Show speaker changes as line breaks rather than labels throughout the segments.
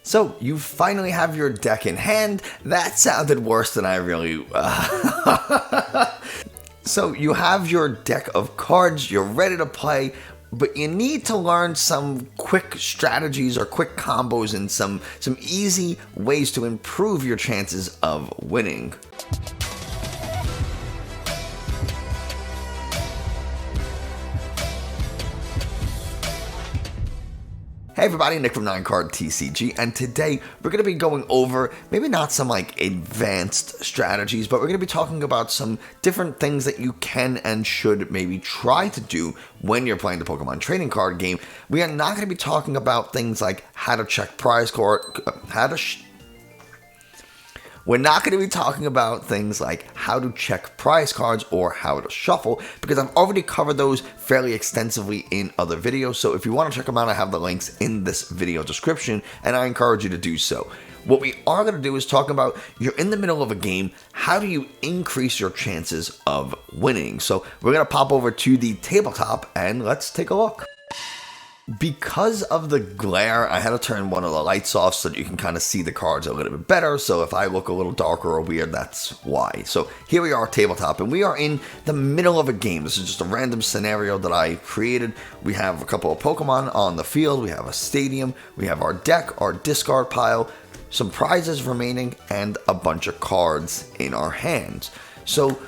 So, you finally have your deck in hand. That sounded worse than I really... So, you have your deck of cards, you're ready to play, but you need to learn some quick strategies or quick combos and some easy ways to improve your chances of winning. Hey everybody, Nick from 9Card TCG, and today we're going to be going over maybe not some advanced strategies, but we're going to be talking about some different things that you can and should maybe try to do when you're playing the Pokemon trading card game. We are not going to be talking about things like how to check prize card, We're not going to be talking about things like how to check prize cards or how to shuffle, because I've already covered those fairly extensively in other videos. So if you want to check them out, I have the links in this video description, and I encourage you to do so. What we are going to do is talk about, you're in the middle of a game, how do you increase your chances of winning? So we're going to pop over to the tabletop and let's take a look. Because of the glare, I had to turn one of the lights off so that you can kind of see the cards a little bit better. So if I look a little darker or weird, that's why. So here we are, tabletop, and we are in the middle of a game. This is just a random scenario that I created. We have a couple of Pokemon on the field. We have a stadium. We have our deck, our discard pile, some prizes remaining, and a bunch of cards in our hands. So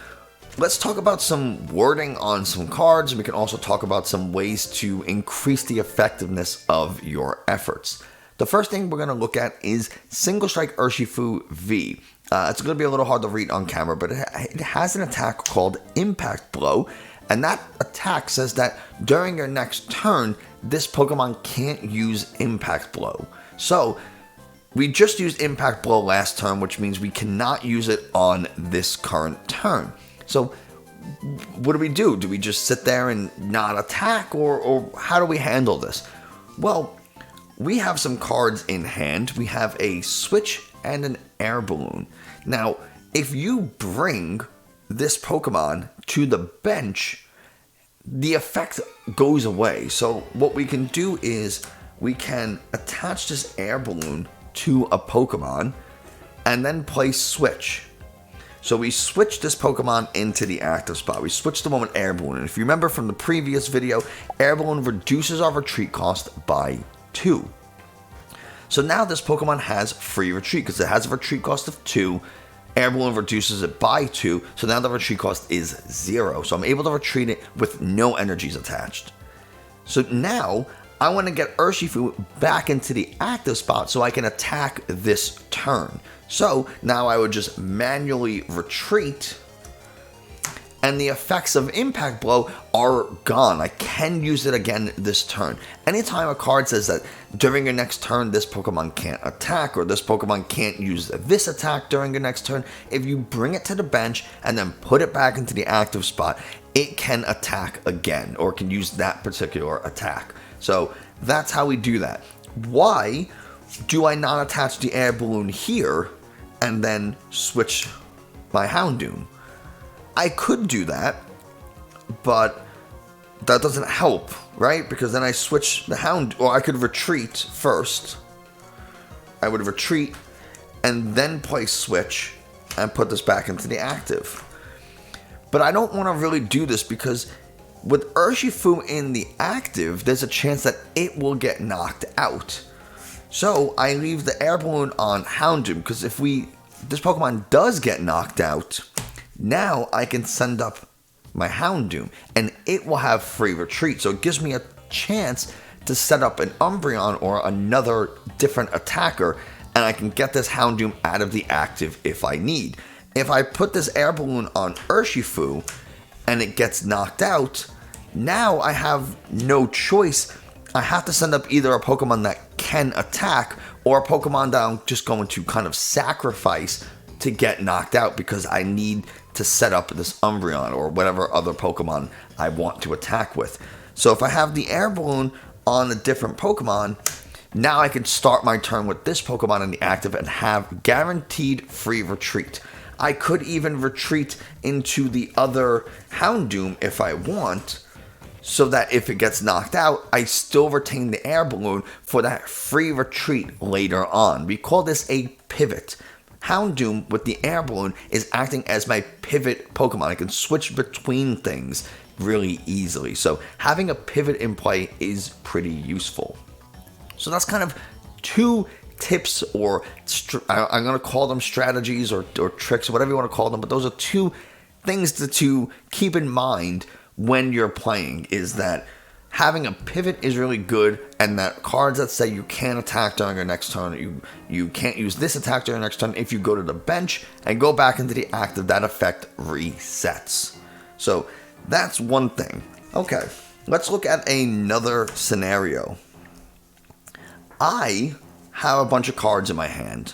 let's talk about some wording on some cards, and we can also talk about some ways to increase the effectiveness of your efforts. The first thing we're going to look at is Single Strike Urshifu V. It's going to be a little hard to read on camera, but it has an attack called Impact Blow, and that attack says that during your next turn, this Pokemon can't use Impact Blow. So we just used Impact Blow last turn, which means we cannot use it on this current turn. So what do we do? Do we just sit there and not attack, or how do we handle this? Well, we have some cards in hand. We have a Switch and an Air Balloon. Now, if you bring this Pokemon to the bench, the effect goes away. So what we can do is we can attach this Air Balloon to a Pokemon and then play Switch. So we switch this Pokemon into the active spot. We switch the one with Air Balloon. And if you remember from the previous video, Air Balloon reduces our retreat cost by 2. So now this Pokemon has free retreat because it has a retreat cost of 2. Air Balloon reduces it by 2. So now the retreat cost is 0. So I'm able to retreat it with no energies attached. So now I want to get Urshifu back into the active spot so I can attack this turn. So now I would just manually retreat, and the effects of Impact Blow are gone. I can use it again this turn. Anytime a card says that during your next turn this Pokemon can't attack, or this Pokemon can't use this attack during your next turn, if you bring it to the bench and then put it back into the active spot, it can attack again, or can use that particular attack. So that's how we do that. Why do I not attach the Air Balloon here and then switch my Houndoom? I could do that, but that doesn't help, right? Because then I switch the Houndoom, or I could retreat first. I would retreat and then play Switch and put this back into the active. But I don't want to really do this because with Urshifu in the active, there's a chance that it will get knocked out. So I leave the Air Balloon on Houndoom, because if this Pokemon does get knocked out, now I can send up my Houndoom and it will have free retreat. So it gives me a chance to set up an Umbreon or another different attacker, and I can get this Houndoom out of the active if I need. If I put this Air Balloon on Urshifu and it gets knocked out, now I have no choice. I have to send up either a Pokemon that can attack or a Pokemon that I'm just going to kind of sacrifice to get knocked out, because I need to set up this Umbreon or whatever other Pokemon I want to attack with. So if I have the Air Balloon on a different Pokemon, now I can start my turn with this Pokemon in the active and have guaranteed free retreat. I could even retreat into the other Houndoom if I want. so that if it gets knocked out, I still retain the air balloon for that free retreat later on. We call this a pivot. Houndoom with the air balloon is acting as my pivot Pokemon. I can switch between things really easily. So having a pivot in play is pretty useful. So that's kind of 2 tips, or I'm going to call them strategies or tricks, whatever you want to call them. But those are 2 things to keep in mind when you're playing, is that having a pivot is really good, and that cards that say you can't attack during your next turn, you can't use this attack during your next turn, if you go to the bench and go back into the active, that effect resets. So that's one thing. Okay, let's look at another scenario. I have a bunch of cards in my hand,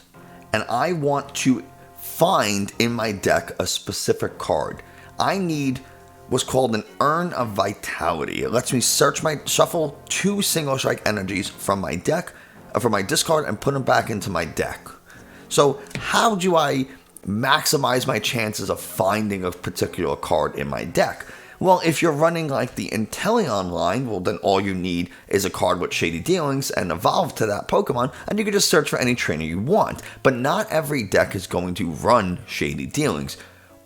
and I want to find in my deck a specific card. I need what's called an Urn of Vitality. It lets me shuffle 2 single strike energies from my deck, from my discard, and put them back into my deck. So how do I maximize my chances of finding a particular card in my deck? Well, if you're running like the Inteleon line, well, then all you need is a card with Shady Dealings and evolve to that Pokemon, and you can just search for any trainer you want. But not every deck is going to run Shady Dealings.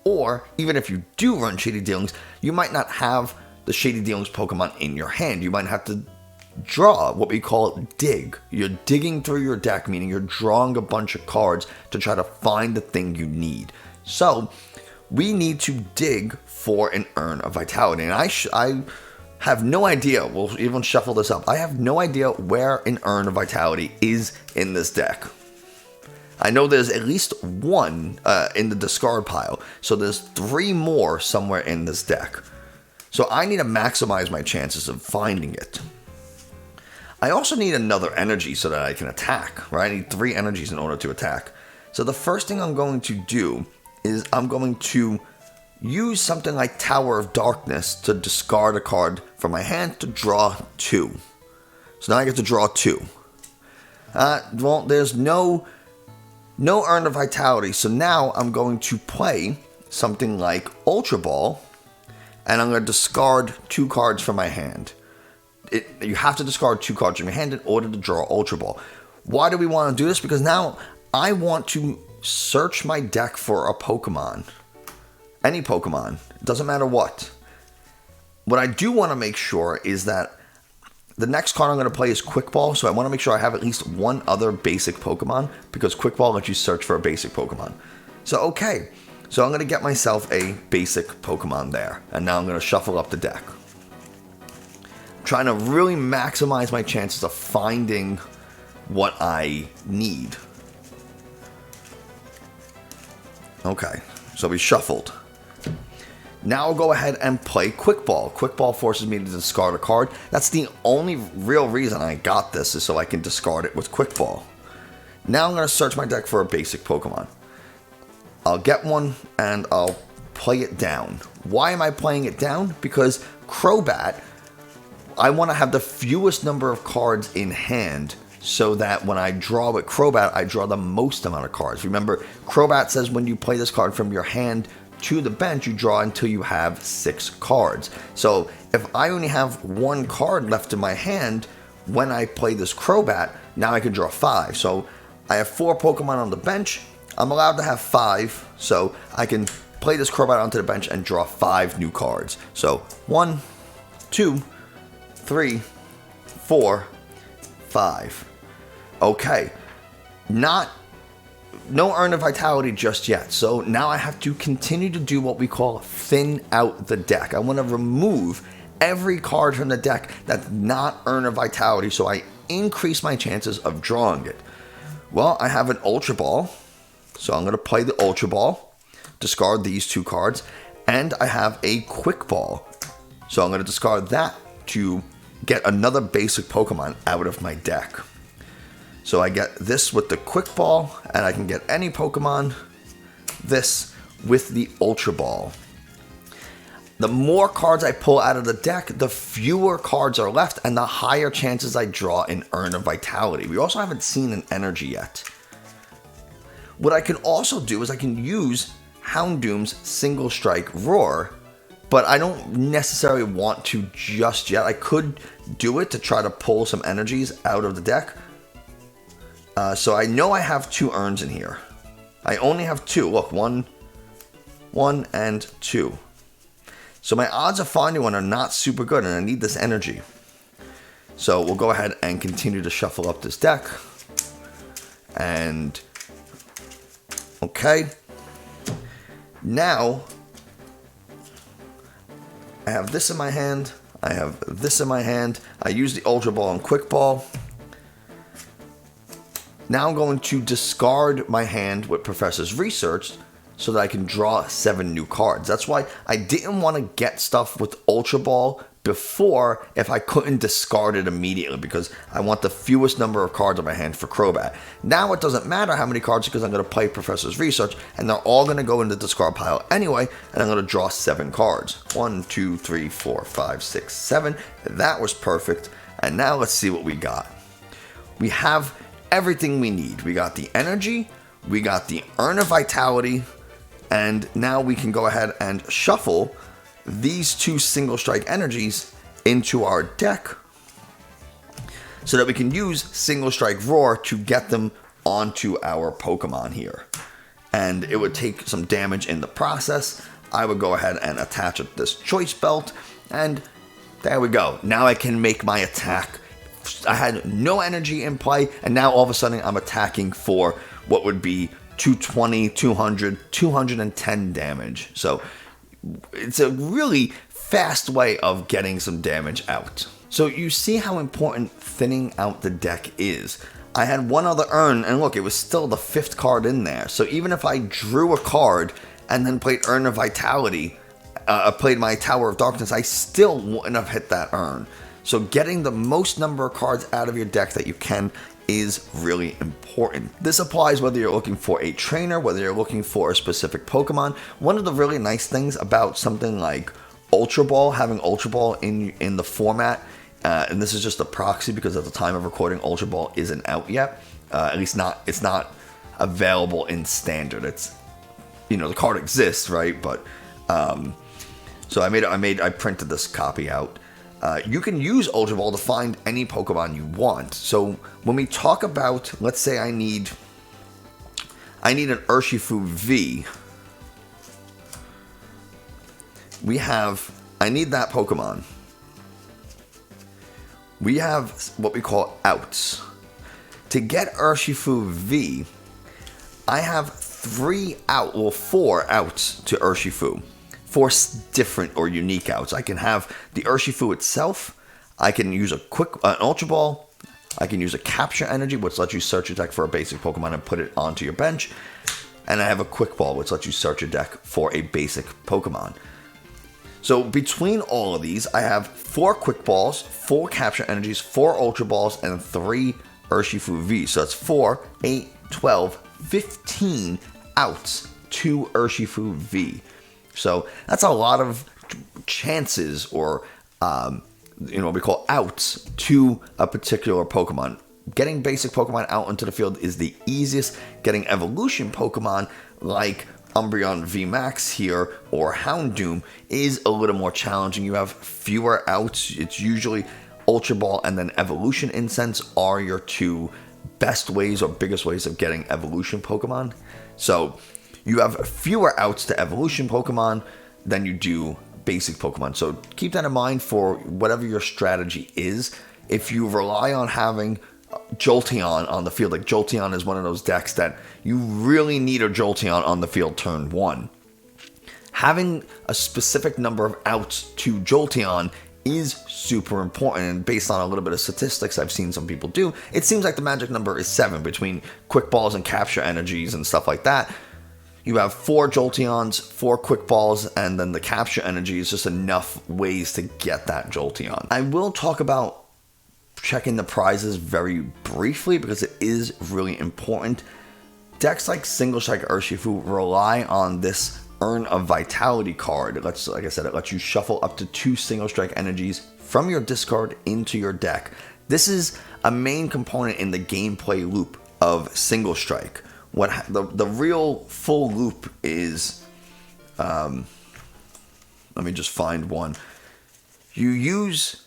Or, even if you do run Shady Dealings, you might not have the Shady Dealings Pokemon in your hand. You might have to draw, what we call dig. You're digging through your deck, meaning you're drawing a bunch of cards to try to find the thing you need. So, we need to dig for an Urn of Vitality. And I have no idea, we'll even shuffle this up, I have no idea where an Urn of Vitality is in this deck. I know there's at least 1 in the discard pile, so there's 3 more somewhere in this deck. So I need to maximize my chances of finding it. I also need another energy so that I can attack, right? I need 3 energies in order to attack. So the first thing I'm going to do is I'm going to use something like Tower of Darkness to discard a card from my hand to draw 2. So now I get to draw 2. Well, there's no Urn of Vitality, so now I'm going to play something like Ultra Ball, and I'm going to discard 2 cards from my hand. You have to discard 2 cards from your hand in order to draw Ultra Ball. Why do we want to do this? Because now I want to search my deck for a Pokemon. Any Pokemon. It doesn't matter what. What I do want to make sure is that the next card I'm going to play is Quick Ball, so I want to make sure I have at least 1 other basic Pokemon, because Quick Ball lets you search for a basic Pokemon. So okay, so I'm going to get myself a basic Pokemon there, and now I'm going to shuffle up the deck. I'm trying to really maximize my chances of finding what I need. Okay, so we shuffled. Now I'll go ahead and play Quick Ball. Quick Ball forces me to discard a card. That's the only real reason I got this, is so I can discard it with Quick Ball. Now I'm going to search my deck for a basic Pokemon. I'll get one and I'll play it down. Why am I playing it down? Because Crobat, I want to have the fewest number of cards in hand, so that when I draw with Crobat, I draw the most amount of cards. Remember, Crobat says when you play this card from your hand to the bench, you draw until you have 6 cards. So if I only have 1 card left in my hand when I play this Crobat, now I can draw 5. So I have 4 Pokemon on the bench. I'm allowed to have 5, so I can play this Crobat onto the bench and draw 5 new cards. So 1, 2, 3, 4, 5. Okay, no Urn of Vitality just yet, so now I have to continue to do what we call thin out the deck. I want to remove every card from the deck that's not Urn of Vitality, so I increase my chances of drawing it. Well, I have an Ultra Ball, so I'm going to play the Ultra Ball, discard these 2 cards, and I have a Quick Ball, so I'm going to discard that to get another basic Pokemon out of my deck. So I get this with the Quick Ball, and I can get any Pokemon, this with the Ultra Ball. The more cards I pull out of the deck, the fewer cards are left, and the higher chances I draw an Urn of Vitality. We also haven't seen an energy yet. What I can also do is I can use Houndoom's Single Strike Roar but I don't necessarily want to just yet. I could do it to try to pull some energies out of the deck. So I know I have 2 urns in here. I only have 2. Look, 1 and 2. So my odds of finding one are not super good, and I need this energy. So we'll go ahead and continue to shuffle up this deck. And okay. Now I have this in my hand. I have this in my hand. I use the Ultra Ball and Quick Ball. Now I'm going to discard my hand with Professor's Research so that I can draw 7 new cards. That's why I didn't want to get stuff with Ultra Ball before if I couldn't discard it immediately, because I want the fewest number of cards in my hand for Crobat. Now it doesn't matter how many cards, because I'm going to play Professor's Research and they're all going to go in the discard pile anyway, and I'm going to draw 7 cards. 1, 2, 3, 4, 5, 6, 7. That was perfect. And now let's see what we got. We have everything we need. We got the energy, we got the Urn of Vitality, and now we can go ahead and shuffle these 2 single strike energies into our deck so that we can use single strike Roar to get them onto our Pokemon here. And it would take some damage in the process. I would go ahead and attach this choice belt, and there we go. Now I can make my attack. I had no energy in play, and now all of a sudden I'm attacking for what would be 220, 200, 210 damage. So it's a really fast way of getting some damage out. So you see how important thinning out the deck is. I had one other urn, and look, it was still the 5th card in there. So even if I drew a card and then played Urn of Vitality, played my Tower of Darkness, I still wouldn't have hit that urn. So getting the most number of cards out of your deck that you can is really important. This applies whether you're looking for a trainer, whether you're looking for a specific Pokemon. One of the really nice things about something like Ultra Ball, having Ultra Ball in the format, and this is just a proxy because at the time of recording, Ultra Ball isn't out yet. At least it's not available in standard. It's, the card exists, right? But so I printed this copy out. You can use Ultra Ball to find any Pokemon you want. So when we talk about, let's say I need an Urshifu V. I need that Pokemon. We have what we call outs. To get Urshifu V, I have 4 outs to Urshifu. 4 different or unique outs. I can have the Urshifu itself. I can use an Ultra Ball. I can use a Capture Energy, which lets you search your deck for a basic Pokemon and put it onto your bench. And I have a Quick Ball, which lets you search your deck for a basic Pokemon. So between all of these, I have 4 Quick Balls, 4 Capture Energies, 4 Ultra Balls, and 3 Urshifu V. So that's 4, 8, 12, 15 outs to Urshifu V. So that's a lot of chances, or what we call outs to a particular Pokemon. Getting basic Pokemon out into the field is the easiest. Getting evolution Pokemon like Umbreon VMAX here or Houndoom is a little more challenging. You have fewer outs. It's usually Ultra Ball and then Evolution Incense are your 2 best ways or biggest ways of getting evolution Pokemon. So you have fewer outs to evolution Pokemon than you do basic Pokemon. So keep that in mind for whatever your strategy is. If you rely on having Jolteon on the field, like Jolteon is one of those decks that you really need a Jolteon on the field turn 1. Having a specific number of outs to Jolteon is super important, and based on a little bit of statistics I've seen some people do, it seems like the magic number is 7 between Quick Balls and Capture Energies and stuff like that. You have 4 Jolteons, 4 Quick Balls, and then the Capture Energy is just enough ways to get that Jolteon. I will talk about checking the prizes very briefly because it is really important. Decks like Single Strike Urshifu rely on this Urn of Vitality card. Like I said, it lets you shuffle up to 2 Single Strike energies from your discard into your deck. This is a main component in the gameplay loop of Single Strike. What the real full loop is, Let me just find one. This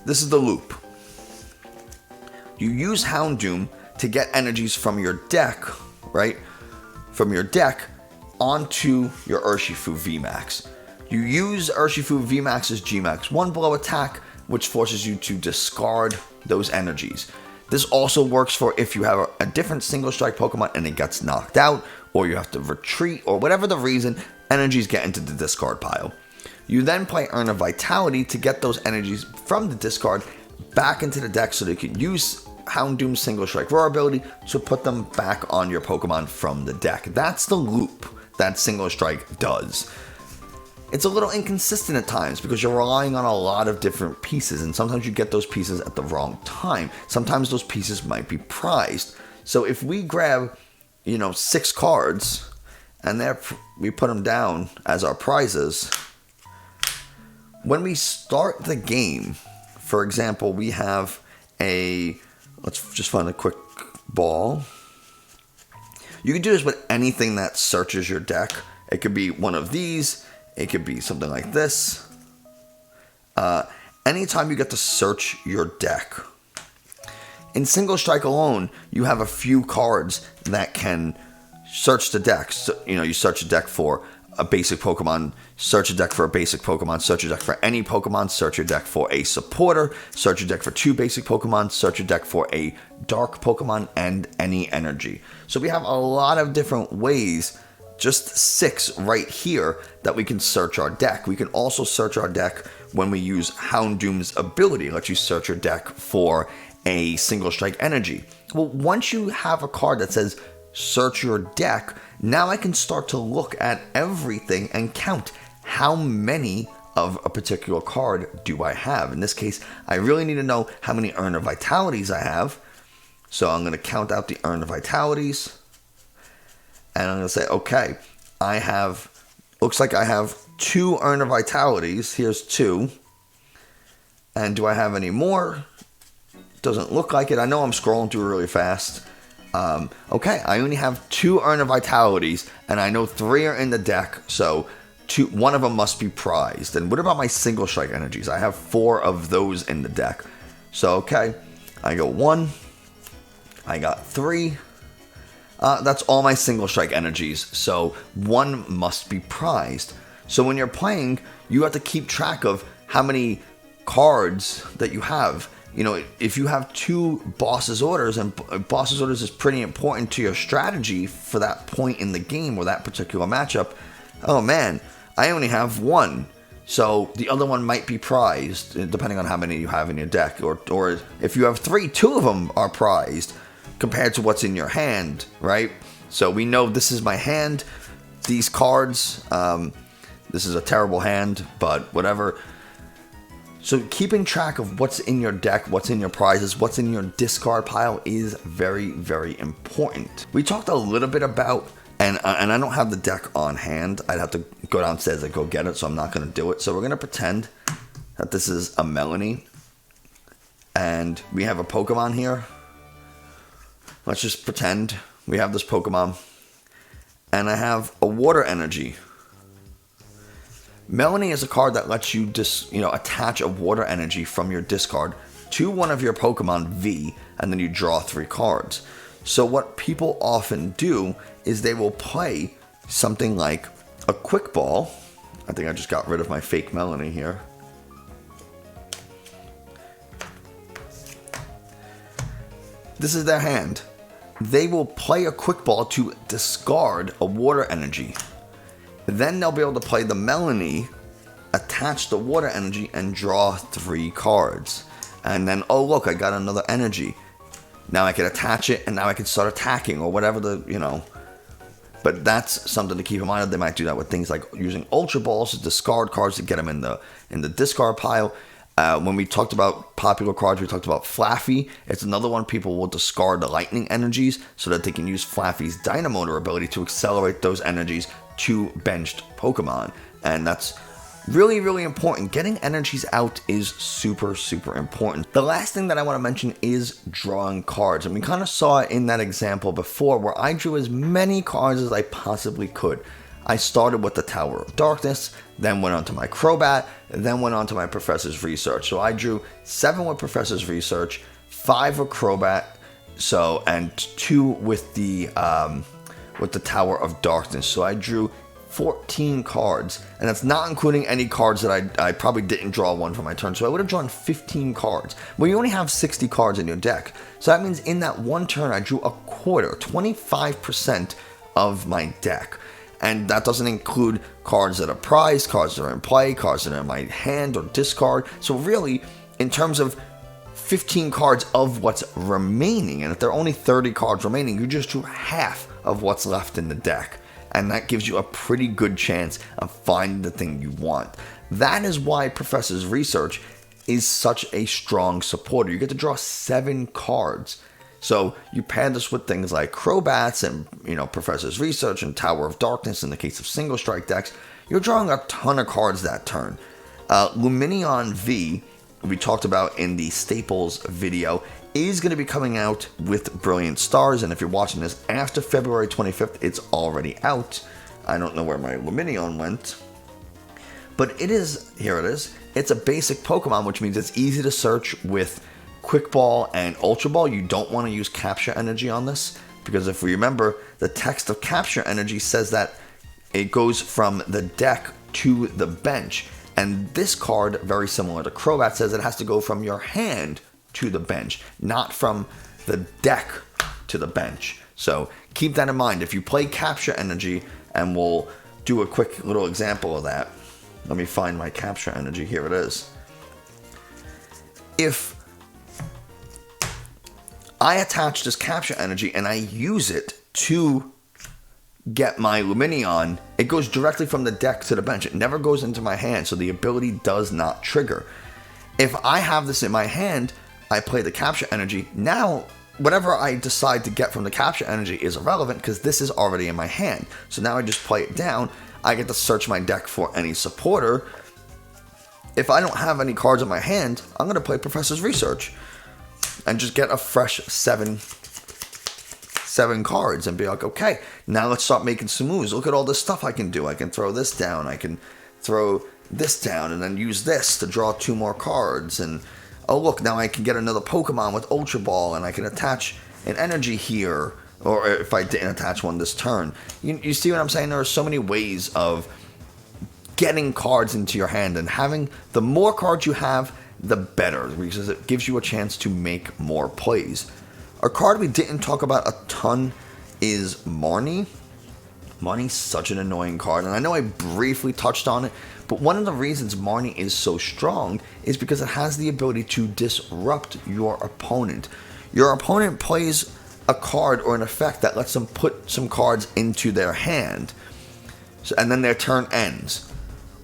is the loop. You use Houndoom to get energies from your deck, right? From your deck onto your Urshifu VMAX. You use Urshifu VMAX's Gmax 1 below attack, which forces you to discard those energies. This also works for if you have a different single strike Pokemon and it gets knocked out, or you have to retreat, or whatever the reason, energies get into the discard pile. You then play Urn of Vitality to get those energies from the discard back into the deck so that you can use Houndoom's Single Strike Roar ability to put them back on your Pokemon from the deck. That's the loop that Single Strike does. It's a little inconsistent at times because you're relying on a lot of different pieces, and sometimes you get those pieces at the wrong time. Sometimes those pieces might be prized. So if we grab, 6 cards and we put them down as our prizes, when we start the game, for example, we have let's just find a quick ball. You can do this with anything that searches your deck. It could be one of these. It could be something like this. Anytime you get to search your deck. In Single Strike alone, you have a few cards that can search the deck. So, you search a deck for a basic Pokemon, search a deck for a basic Pokemon, search a deck for any Pokemon, search your deck for a supporter, search your deck for 2 basic Pokemon, search your deck for a dark Pokemon, and any energy. So we have a lot of different ways, just 6 right here, that we can search our deck. We can also search our deck when we use Houndoom's ability. It lets you search your deck for a single strike energy. Well, once you have a card that says search your deck, now I can start to look at everything and count how many of a particular card do I have. In this case, I really need to know how many Urn of Vitalities I have. So I'm going to count out the Urn of Vitalities. And I'm going to say, okay, looks like I have 2 Urn of Vitalities. Here's 2. And do I have any more? Doesn't look like it. I know I'm scrolling through really fast. Okay, I only have 2 Urn of Vitalities, and I know 3 are in the deck, so 1 of them must be prized. And what about my Single Strike energies? I have 4 of those in the deck. So, okay, I go 1, I got 3. That's all my Single Strike energies, so 1 must be prized. So when you're playing, you have to keep track of how many cards that you have. If you have 2 Boss's Orders, and Boss's Orders is pretty important to your strategy for that point in the game or that particular matchup, oh man, I only have 1. So the other one might be prized, depending on how many you have in your deck. Or if you have 3, 2 of them are prized compared to what's in your hand, right? So we know this is my hand. These cards, this is a terrible hand, but whatever. So keeping track of what's in your deck, what's in your prizes, what's in your discard pile is very, very important. We talked a little bit about, and I don't have the deck on hand. I'd have to go downstairs and go get it, so I'm not going to do it. So we're going to pretend that this is a Melanie, and we have a Pokemon here. Let's just pretend we have this Pokemon, and I have a Water Energy. Melanie is a card that lets you attach a water energy from your discard to one of your Pokemon V, and then you draw 3 cards. So what people often do is they will play something like a Quick Ball. I think I just got rid of my fake Melanie here. This is their hand. They will play a Quick Ball to discard a water energy. Then they'll be able to play the Melanie, attach the water energy, and draw 3 cards. And then, oh look, I got another energy. Now I can attach it, and now I can start attacking, or whatever But that's something to keep in mind. They might do that with things like using Ultra Balls to discard cards to get them in the discard pile. When we talked about popular cards, we talked about Flaffy. It's another one people will discard the lightning energies so that they can use Flaffy's Dynamotor ability to accelerate those energies to benched Pokemon. And that's really, really important. Getting energies out is super, super important. The last thing that I want to mention is drawing cards. And we kind of saw it in that example before where I drew as many cards as I possibly could. I started with the Tower of Darkness, then went on to my Crobat, then went on to my Professor's Research. So I drew 7 with Professor's Research, 5 with Crobat, and 2 with the Tower of Darkness. So I drew 14 cards, and that's not including any cards that I probably didn't draw one for my turn. So I would have drawn 15 cards. Well, you only have 60 cards in your deck. So that means in that one turn, I drew a quarter, 25% of my deck. And that doesn't include cards that are prized, cards that are in play, cards that are in my hand or discard. So really, in terms of 15 cards of what's remaining, and if there are only 30 cards remaining, you just drew half of what's left in the deck. And that gives you a pretty good chance of finding the thing you want. That is why Professor's Research is such a strong supporter. You get to draw 7 cards. So you pair this with things like Crobats and, Professor's Research and Tower of Darkness in the case of single strike decks. You're drawing a ton of cards that turn. Lumineon V, we talked about in the Staples video, is going to be coming out with Brilliant Stars, and if you're watching this after February 25th, it's already out. I don't know where my Lumineon went, but it is, here it is. It's a basic Pokemon, which means it's easy to search with Quick Ball and Ultra Ball. You don't want to use Capture Energy on this, because if we remember, the text of Capture Energy says that it goes from the deck to the bench, and this card, very similar to Crobat, says it has to go from your hand to the bench, not from the deck to the bench. So keep that in mind. If you play Capture Energy, and we'll do a quick little example of that. Let me find my Capture Energy. Here it is. If I attach this Capture Energy and I use it to get my Lumineon, it goes directly from the deck to the bench. It never goes into my hand, so the ability does not trigger. If I have this in my hand, I play the Capture Energy. Now, whatever I decide to get from the Capture Energy is irrelevant because this is already in my hand. So now I just play it down. I get to search my deck for any supporter. If I don't have any cards in my hand, I'm going to play Professor's Research and just get a fresh seven cards and be like, okay, now let's start making some moves. Look at all this stuff I can do. I can throw this down. I can throw this down and then use this to draw 2 more cards. And oh, look, now I can get another Pokemon with Ultra Ball, and I can attach an energy here, or if I didn't attach one this turn. You see what I'm saying? There are so many ways of getting cards into your hand, and having the more cards you have, the better, because it gives you a chance to make more plays. A card we didn't talk about a ton is Marnie. Marnie's such an annoying card, and I know I briefly touched on it, but one of the reasons Marnie is so strong is because it has the ability to disrupt your opponent. Your opponent plays a card or an effect that lets them put some cards into their hand, and then their turn ends.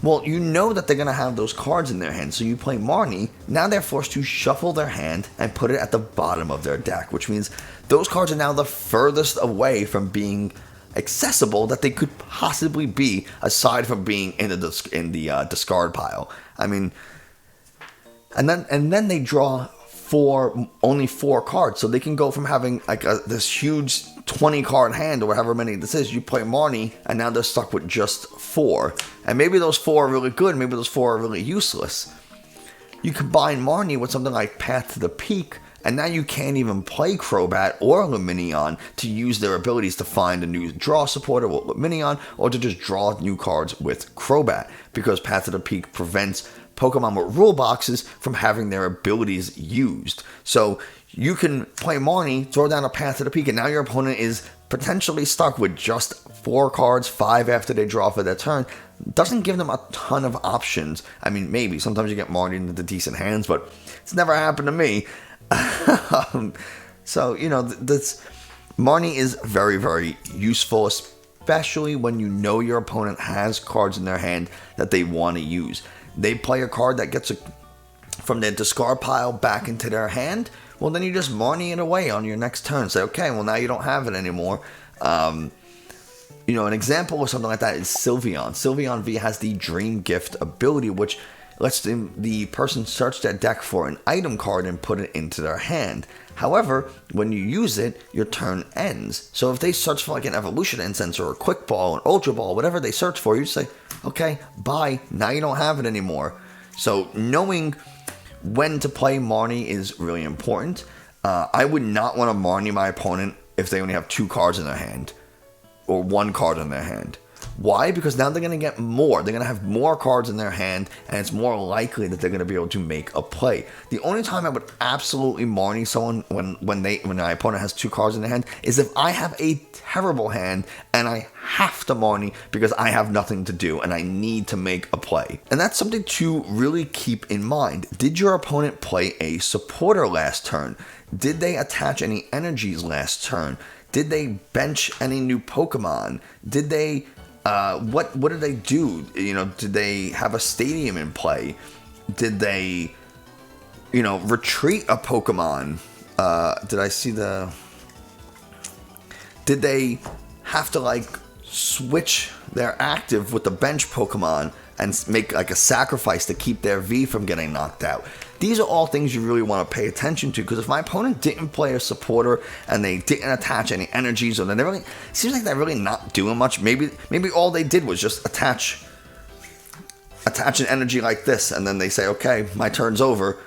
Well, you know that they're going to have those cards in their hand, so you play Marnie. Now they're forced to shuffle their hand and put it at the bottom of their deck, which means those cards are now the furthest away from being accessible that they could possibly be, aside from being in the discard pile. I mean, and then they draw only 4 cards, so they can go from having like this huge 20 card hand or however many this is. You play Marnie, and now they're stuck with just 4, and maybe those 4 are really good, maybe those 4 are really useless. You combine Marnie with something like Path to the Peak, and now you can't even play Crobat or Lumineon to use their abilities to find a new draw supporter with Lumineon, or to just draw new cards with Crobat, because Path to the Peak prevents Pokemon with rule boxes from having their abilities used. So you can play Marnie, throw down a Path to the Peak, and now your opponent is potentially stuck with just 4 cards, 5 after they draw for their turn. Doesn't give them a ton of options. I mean, maybe sometimes you get Marnie into decent hands, but it's never happened to me. So, this Marnie is very, very useful, especially when you know your opponent has cards in their hand that they want to use. They play a card that gets from their discard pile back into their hand. Well, then you just Marnie it away on your next turn. Say, okay, well, now you don't have it anymore. An example of something like that is Sylveon. Sylveon V has the Dream Gift ability, which lets the person search their deck for an item card and put it into their hand. However, when you use it, your turn ends. So if they search for like an Evolution Incense or a Quick Ball, an Ultra Ball, whatever they search for, you say, okay, bye, now you don't have it anymore. So knowing when to play Marnie is really important. I would not want to Marnie my opponent if they only have 2 cards in their hand or 1 card in their hand. Why? Because now they're going to get more. They're going to have more cards in their hand, and it's more likely that they're going to be able to make a play. The only time I would absolutely Marnie someone when my opponent has 2 cards in their hand is if I have a terrible hand and I have to Marnie because I have nothing to do and I need to make a play. And that's something to really keep in mind. Did your opponent play a supporter last turn? Did they attach any energies last turn? Did they bench any new Pokemon? Did they what did they do? Did they have a stadium in play? Did they, retreat a Pokemon? Did they have to switch their active with the bench Pokemon and make a sacrifice to keep their V from getting knocked out? These are all things you really want to pay attention to, because if my opponent didn't play a supporter and they didn't attach any energies, or it seems like they're really not doing much. Maybe all they did was just attach an energy like this, and then they say, okay, my turn's over.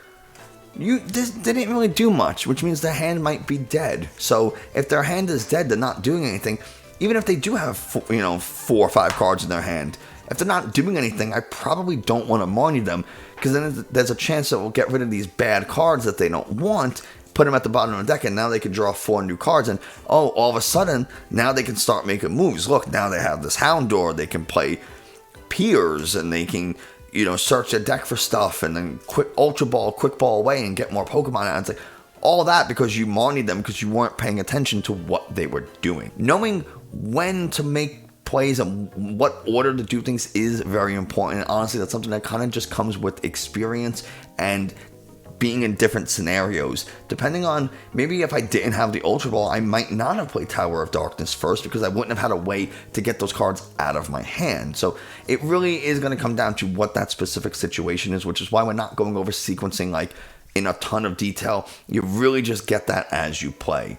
They didn't really do much, which means their hand might be dead. So if their hand is dead, they're not doing anything. Even if they do have 4 or 5 cards in their hand, if they're not doing anything, I probably don't want to Marnie them, because then there's a chance that we'll get rid of these bad cards that they don't want, put them at the bottom of the deck, and now they can draw 4 new cards, and all of a sudden, now they can start making moves. Look, now they have this Houndour, they can play Piers, and they can, search their deck for stuff, and then Ultra Ball, Quick Ball away, and get more Pokemon out. It's like, all that because you Marnied them because you weren't paying attention to what they were doing. Knowing when to make plays and what order to do things is very important. And honestly, that's something that kind of just comes with experience and being in different scenarios. Depending on, maybe if I didn't have the Ultra Ball, I might not have played Tower of Darkness first because I wouldn't have had a way to get those cards out of my hand. So it really is going to come down to what that specific situation is, which is why we're not going over sequencing in a ton of detail. You really just get that as you play.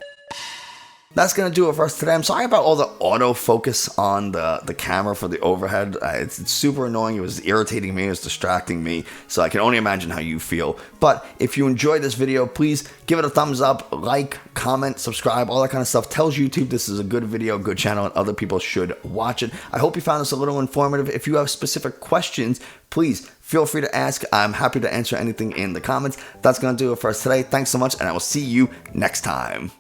That's going to do it for us today. I'm sorry about all the autofocus on the camera for the overhead. It's super annoying. It was irritating me. It was distracting me. So I can only imagine how you feel. But if you enjoyed this video, please give it a thumbs up, like, comment, subscribe, all that kind of stuff. Tells YouTube this is a good video, good channel, and other people should watch it. I hope you found this a little informative. If you have specific questions, please feel free to ask. I'm happy to answer anything in the comments. That's going to do it for us today. Thanks so much, and I will see you next time.